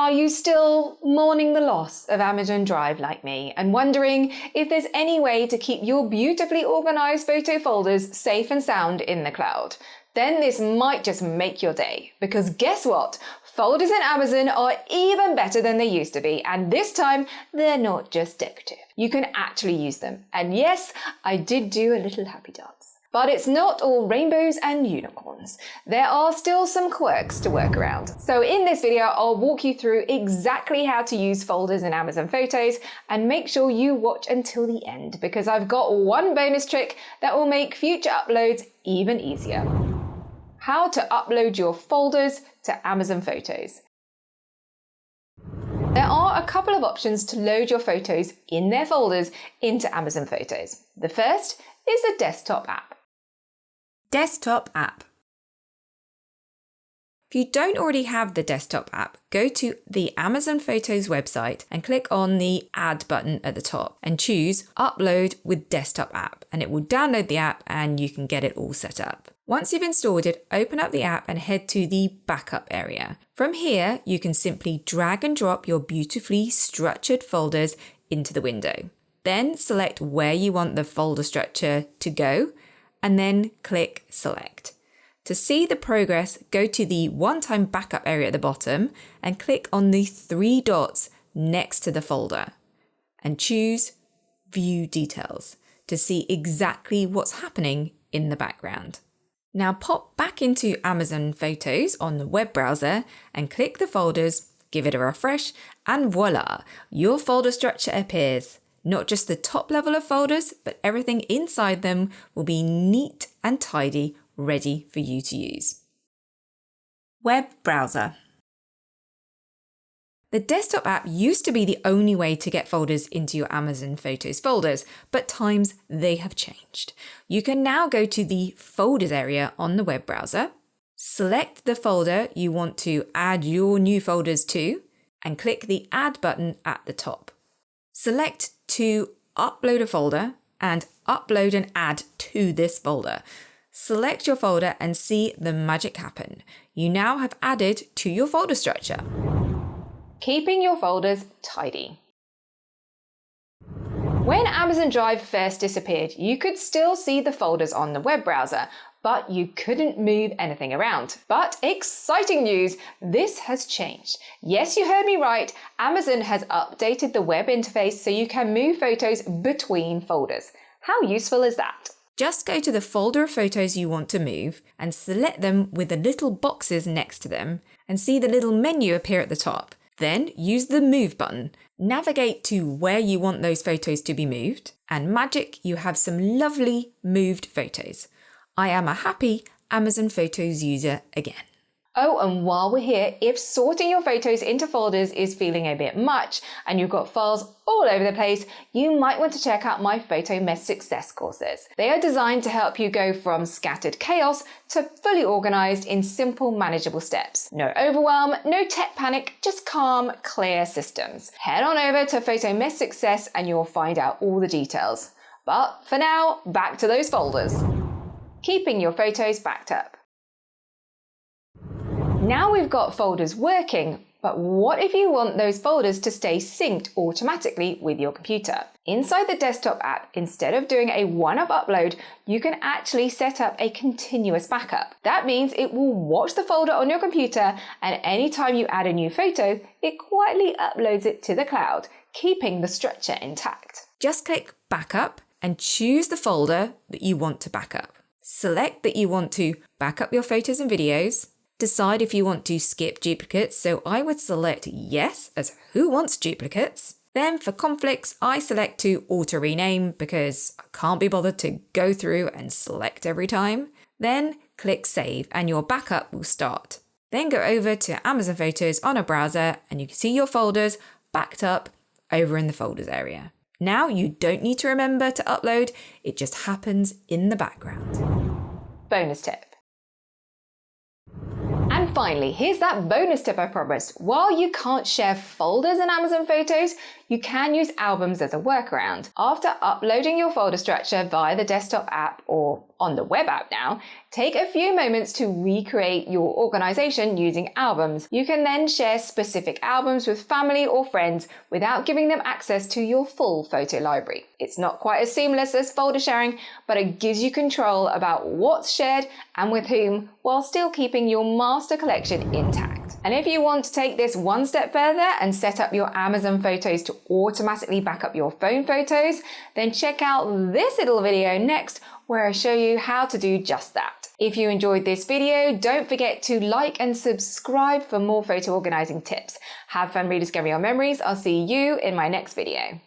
Are you still mourning the loss of Amazon Drive like me and wondering if there's any way to keep your beautifully organized photo folders safe and sound in the cloud? Then this might just make your day, because guess what? Folders in Amazon are even better than they used to be, and this time they're not just decorative. You can actually use them. And yes, I did do a little happy dance. But it's not all rainbows and unicorns. There are still some quirks to work around. So in this video, I'll walk you through exactly how to use folders in Amazon Photos, and make sure you watch until the end, because I've got one bonus trick that will make future uploads even easier. How to upload your folders to Amazon Photos. There are a couple of options to load your photos in their folders into Amazon Photos. The first is the desktop app. Desktop app. If you don't already have the desktop app, go to the Amazon Photos website and click on the Add button at the top and choose Upload with Desktop App, and it will download the app and you can get it all set up. Once you've installed it, open up the app and head to the Backup area. From here, you can simply drag and drop your beautifully structured folders into the window. Then select where you want the folder structure to go, and then click Select. To see the progress, go to the one-time backup area at the bottom and click on the 3 dots next to the folder and choose View Details to see exactly what's happening in the background. Now pop back into Amazon Photos on the web browser and click the folders, give it a refresh, and voila, your folder structure appears. Not just the top level of folders, but everything inside them will be neat and tidy, ready for you to use. Web browser. The desktop app used to be the only way to get folders into your Amazon Photos folders, but times they have changed. You can now go to the Folders area on the web browser, select the folder you want to add your new folders to, and click the Add button at the top. Select to upload a folder and upload and add to this folder. Select your folder and see the magic happen. You now have added to your folder structure. Keeping your folders tidy. When Amazon Drive first disappeared, you could still see the folders on the web browser, but you couldn't move anything around. But exciting news, this has changed. Yes, you heard me right. Amazon has updated the web interface so you can move photos between folders. How useful is that? Just go to the folder of photos you want to move and select them with the little boxes next to them and see the little menu appear at the top. Then use the Move button. Navigate to where you want those photos to be moved, and magic, you have some lovely moved photos. I am a happy Amazon Photos user again. Oh, and while we're here, if sorting your photos into folders is feeling a bit much and you've got files all over the place, you might want to check out my Photo Mess Success courses. They are designed to help you go from scattered chaos to fully organized in simple, manageable steps. No overwhelm, no tech panic, just calm, clear systems. Head on over to Photo Mess Success and you'll find out all the details. But for now, back to those folders. Keeping your photos backed up. Now we've got folders working, but what if you want those folders to stay synced automatically with your computer? Inside the desktop app, instead of doing a one-off upload, you can actually set up a continuous backup. That means it will watch the folder on your computer, and anytime you add a new photo, it quietly uploads it to the cloud, keeping the structure intact. Just click Backup and choose the folder that you want to back up. Select that you want to back up your photos and videos. Decide if you want to skip duplicates, so I would select yes, as who wants duplicates? Then for conflicts, I select to auto rename because I can't be bothered to go through and select every time. Then click save and your backup will start. Then go over to Amazon Photos on a browser and you can see your folders backed up over in the folders area. Now you don't need to remember to upload, it just happens in the background. Bonus tip. And finally, here's that bonus tip I promised. While you can't share folders in Amazon Photos, you can use albums as a workaround. After uploading your folder structure via the desktop app or On the web app now, take a few moments to recreate your organization using albums. You can then share specific albums with family or friends without giving them access to your full photo library. It's not quite as seamless as folder sharing, but it gives you control about what's shared and with whom, while still keeping your master collection intact. And if you want to take this one step further and set up your Amazon photos to automatically back up your phone photos, then check out this little video next, where I show you how to do just that. If you enjoyed this video, don't forget to like and subscribe for more photo organizing tips. Have fun rediscovering your memories. I'll see you in my next video.